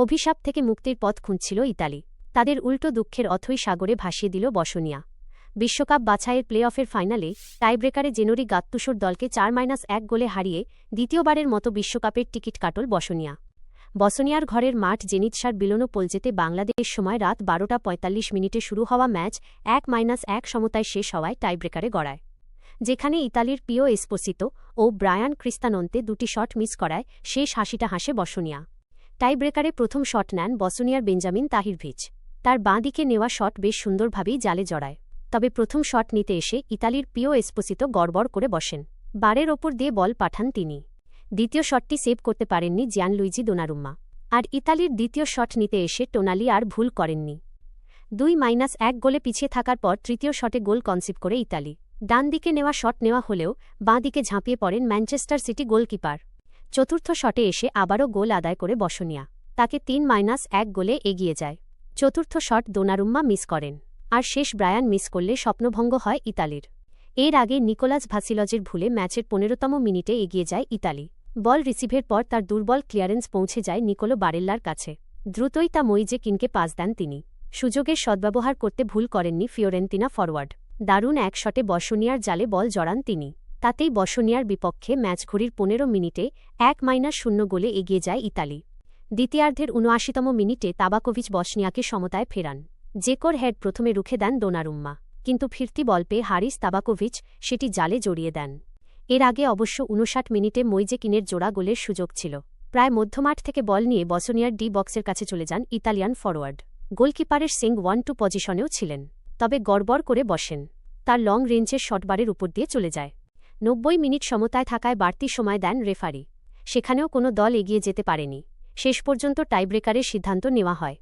অভিশাপ থেকে মুক্তির পথ খুঁজছিল ইতালি। তাদের উল্টো দুঃখের অথৈ সাগরে ভাসিয়ে দিল বসনিয়া। বিশ্বকাপ বাছাইয়ের প্লে অফের ফাইনালে টাইব্রেকারে জেনোরি গাত্তুসোর দলকে 4-1 গোলে হারিয়ে দ্বিতীয়বারের মতো বিশ্বকাপের টিকিট কাটল বসনিয়া। বসনিয়ার ঘরের মাঠ জেনিৎসার বিলোনো পোলজেতে বাংলাদেশ সময় রাত 12:45 শুরু হওয়া ম্যাচ 1-1 সমতায় শেষ হওয়ায় টাইব্রেকারে গড়ায়, যেখানে ইতালির পিও এসপোসিতো ও ব্রায়ান ক্রিস্তানন্তে দুটি শট মিস করায় শেষ হাসিটা হাসে বসনিয়া। টাইব্রেকারে প্রথম শট নেন বসনিয়ার বেঞ্জামিন তাহিরভিচ। তার বাঁ দিকে নেওয়া শট বেশ সুন্দরভাবেই জালে জড়ায়। তবে প্রথম শট নিতে এসে ইতালির পিও এসপোসিতো গড়বড় করে বসেন। বারের ওপর দিয়ে বল পাঠান তিনি। দ্বিতীয় শটটি সেভ করতে পারেননি জিয়ানলুইজি দোনারুম্মা। আর ইতালির দ্বিতীয় শট নিতে এসে টোনালি আর ভুল করেননি। 2-1 গোলে পিছিয়ে থাকার পর তৃতীয় শটে গোল কনসিভ করে ইতালি। ডান দিকে নেওয়া শট নেওয়া হলেও বাঁ দিকে ঝাঁপিয়ে পড়েন ম্যানচেস্টার সিটি গোলকিপার। চতুর্থ শটে এসে আবারও গোল আদায় করে বসনিয়া। তাকে 3-1 গোলে এগিয়ে যায়। চতুর্থ শট দোনারুম্মা মিস করেন, আর শেষ ব্রায়ান মিস করলে স্বপ্নভঙ্গ হয় ইতালির। এর আগে নিকোলাস ভাসিলজের ভুলে ম্যাচের 15তম মিনিটে এগিয়ে যায় ইতালি। বল রিসিভের পর তার দুর্বল ক্লিয়ারেন্স পৌঁছে যায় নিকোলো বারেল্লার কাছে। দ্রুতই তা মইজে কিনকে পাস দেন তিনি। সুযোগের সদ্ব্যবহার করতে ভুল করেননি ফিওরেন্তিনা ফরওয়ার্ড। দারুণ এক শটে বসনিয়ার জালে বল জড়ান তিনি। তাতেই বসনিয়ার বিপক্ষে ম্যাচ ঘড়ির 15 মিনিটে 1-0 গোলে এগিয়ে যায় ইতালি। দ্বিতীয়ার্ধের ৭৯তম মিনিটে তাবাকোভিচ বসনিয়াকে সমতায় ফেরান। জেকোর হেড প্রথমে রুখে দেন দোনারুম্মা, কিন্তু ফিরতি বল পেয়ে হারিস তাবাকোভিচ সেটি জালে জড়িয়ে দেন। এর আগে অবশ্য 59 মিনিটে মইজে কিনের জোড়া গোলের সুযোগ ছিল। প্রায় মধ্যমাঠ থেকে বল নিয়ে বসনিয়ার ডি বক্সের কাছে চলে যান ইতালিয়ান ফরওয়ার্ড। গোলকিপারের সিং 1-2 পজিশনেও ছিলেন, তবে গড়বড় করে বসেন। তার লং রেঞ্জের শটবারের উপর দিয়ে চলে যায়। 90 মিনিট সমতায় থাকায় বাড়তি সময় দেন রেফারি। সেখানেও কোনো দল এগিয়ে যেতে পারেনি। শেষ পর্যন্ত টাইব্রেকারের সিদ্ধান্ত নেওয়া হয়।